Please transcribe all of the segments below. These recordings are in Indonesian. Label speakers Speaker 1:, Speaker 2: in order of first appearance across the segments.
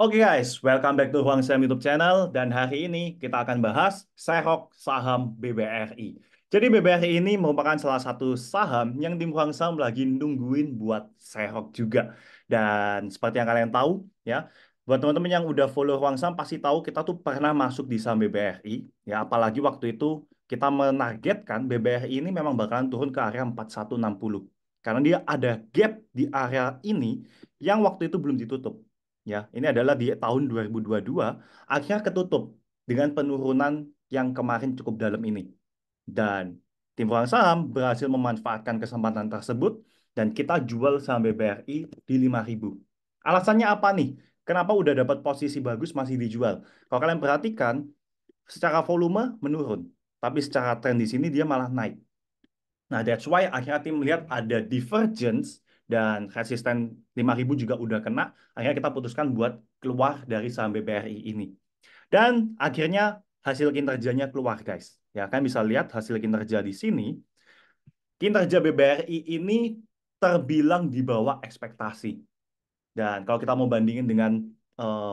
Speaker 1: Oke guys, welcome back to Huang Sam YouTube channel dan hari ini kita akan bahas sehok saham BBRI. Jadi BBRI ini merupakan salah satu saham yang tim Huang Sam lagi nungguin buat sehok juga. Dan seperti yang kalian tahu ya, buat teman-teman yang udah follow Huang Sam pasti tahu kita tuh pernah masuk di saham BBRI ya, apalagi waktu itu kita menargetkan BBRI ini memang bakalan turun ke area 4160. Karena dia ada gap di area ini yang waktu itu belum ditutup. Ya, ini adalah di tahun 2022 akhirnya ketutup dengan penurunan yang kemarin cukup dalam ini. Dan tim pemegang saham berhasil memanfaatkan kesempatan tersebut dan kita jual saham BBRI di 5.000. Alasannya apa nih? Kenapa udah dapat posisi bagus masih dijual? Kalau kalian perhatikan, secara volume menurun, tapi secara tren di sini dia malah naik. Nah, that's why akhirnya tim melihat ada divergence dan resisten 5.000 juga udah kena. Akhirnya kita putuskan buat keluar dari saham BBRI ini. Dan akhirnya hasil kinerjanya keluar, guys. Ya, kan bisa lihat hasil kinerja di sini. Kinerja BBRI ini terbilang di bawah ekspektasi. Dan kalau kita mau bandingin dengan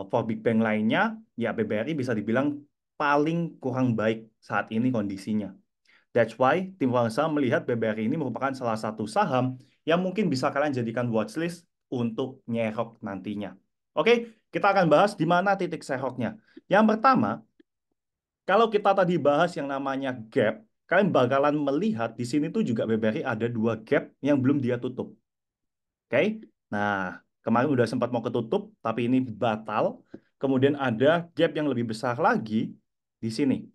Speaker 1: four big bank lainnya, ya BBRI bisa dibilang paling kurang baik saat ini kondisinya. That's why tim Wangsa melihat BBRI ini merupakan salah satu saham yang mungkin bisa kalian jadikan watchlist untuk nyerok nantinya. Oke, kita akan bahas di mana titik seroknya. Yang pertama, kalau kita tadi bahas yang namanya gap, kalian bakalan melihat di sini tuh juga BBRI ada dua gap yang belum dia tutup. Oke, nah kemarin udah sempat mau ketutup, tapi ini batal. Kemudian ada gap yang lebih besar lagi di sini.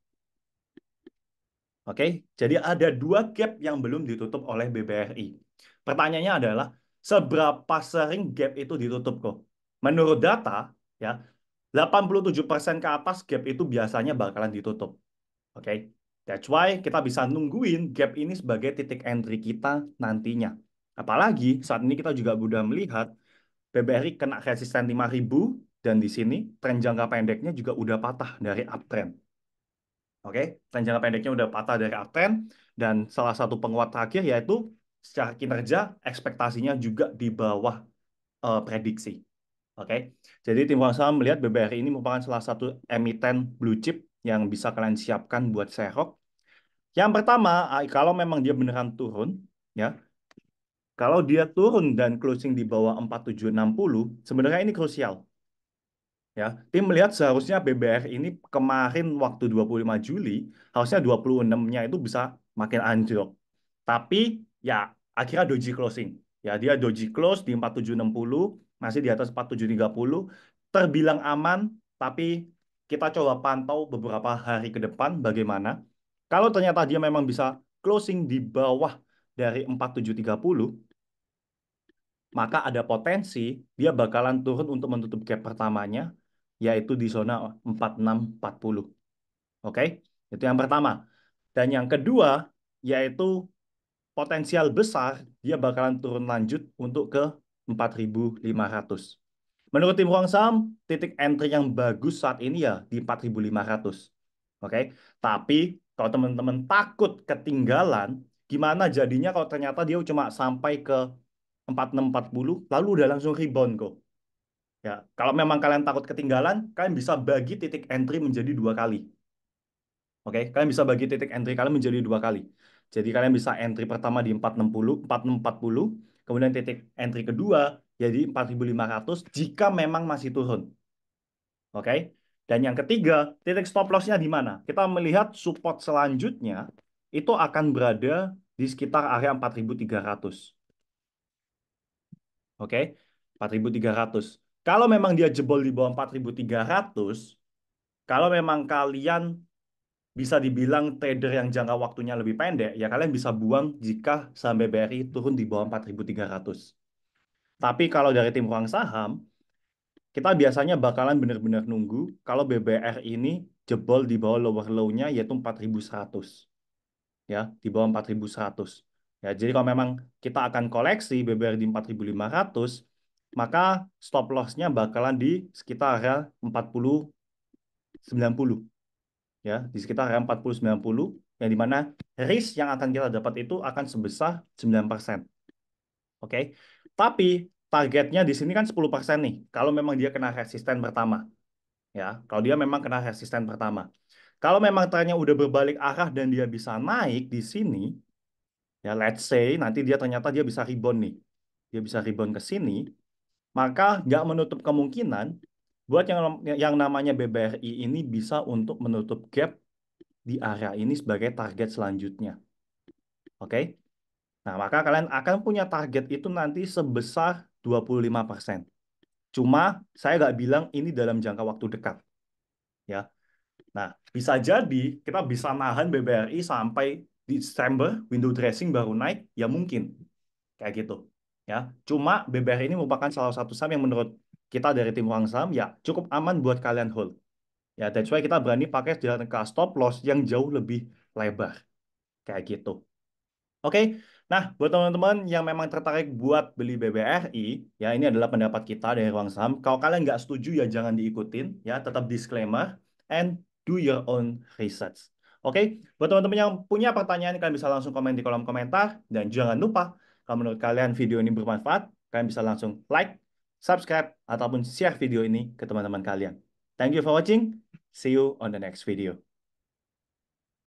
Speaker 1: Oke, jadi ada dua gap yang belum ditutup oleh BBRI. Pertanyaannya adalah, seberapa sering gap itu ditutup kok? Menurut data, ya, 87% ke atas gap itu biasanya bakalan ditutup. Oke, that's why kita bisa nungguin gap ini sebagai titik entry kita nantinya. Apalagi saat ini kita juga udah melihat BBRI kena resisten 5.000 dan di sini tren jangka pendeknya juga udah patah dari uptrend. Oke, tren jangka pendeknya udah patah dari uptrend dan salah satu penguat terakhir yaitu secara kinerja ekspektasinya juga di bawah prediksi. Oke, jadi tim Wangsa melihat BBRI ini merupakan salah satu emiten blue chip yang bisa kalian siapkan buat sehok. Yang pertama, kalau memang dia beneran turun, ya, kalau dia turun dan closing di bawah 4760, sebenarnya ini krusial. Ya, tim melihat seharusnya BBR ini kemarin waktu 25 Juli, harusnya 26-nya itu bisa makin anjlok. Tapi ya akhirnya doji closing. Ya, dia doji close di 4760, masih di atas 4730, terbilang aman, tapi kita coba pantau beberapa hari ke depan bagaimana. Kalau ternyata dia memang bisa closing di bawah dari 4730, maka ada potensi dia bakalan turun untuk menutup gap pertamanya, yaitu di zona 4640. Oke, itu yang pertama. Dan yang kedua, yaitu potensial besar dia bakalan turun lanjut untuk ke 4.500. Menurut tim Huang Sam, titik entry yang bagus saat ini ya di 4.500. Oke, tapi kalau teman-teman takut ketinggalan, gimana jadinya kalau ternyata dia cuma sampai ke 4640 lalu udah langsung rebound kok. Ya, kalau memang kalian takut ketinggalan, kalian bisa bagi titik entry menjadi dua kali. Oke, kalian bisa bagi titik entry kalian menjadi dua kali. Jadi kalian bisa entry pertama di 460, 4640, kemudian titik entry kedua jadi 4.500 jika memang masih turun. Oke. Dan yang ketiga, titik stop loss-nya di mana? Kita melihat support selanjutnya itu akan berada di sekitar area 4.300. Oke, 4.300. Kalau memang dia jebol di bawah 4.300, kalau memang kalian bisa dibilang trader yang jangka waktunya lebih pendek, ya kalian bisa buang jika saham BBRI turun di bawah 4.300. Tapi kalau dari tim uang saham, kita biasanya bakalan benar-benar nunggu kalau BBR ini jebol di bawah lower low-nya yaitu 4.100. Ya, di bawah 4.100. Ya, jadi kalau memang kita akan koleksi BBR di 4.500, maka stop loss-nya bakalan di sekitar area 40.90. Ya, di sekitar area 40.90 yang dimana risk yang akan kita dapat itu akan sebesar 9%. Oke. Tapi targetnya di sini kan 10% nih. Kalau memang dia kena resisten pertama. Ya, kalau dia memang kena resisten pertama. Kalau memang trennya udah berbalik arah dan dia bisa naik di sini, ya let's say nanti dia ternyata dia bisa rebound nih. Dia bisa rebound ke sini, maka nggak menutup kemungkinan buat yang namanya BBRI ini bisa untuk menutup gap di area ini sebagai target selanjutnya. Oke? Nah, maka kalian akan punya target itu nanti sebesar 25%. Cuma saya nggak bilang ini dalam jangka waktu dekat. Ya. Nah, bisa jadi kita bisa nahan BBRI sampai di Desember, window dressing baru naik, ya mungkin. Kayak gitu. Ya. Cuma BBRI ini merupakan salah satu saham yang menurut kita dari tim Uang Saham ya cukup aman buat kalian hold. Ya, that's why kita berani pakai jangka stop loss yang jauh lebih lebar. Kayak gitu. Oke, nah buat teman-teman yang memang tertarik buat beli BBRI, ya ini adalah pendapat kita dari Ruang Saham. Kalau kalian nggak setuju ya jangan diikutin, ya tetap disclaimer and do your own research. Oke, buat teman-teman yang punya pertanyaan kalian bisa langsung komen di kolom komentar dan jangan lupa kalau menurut kalian video ini bermanfaat, kalian bisa langsung like, subscribe ataupun share video ini ke teman-teman kalian. Thank you for watching. See you on the next video.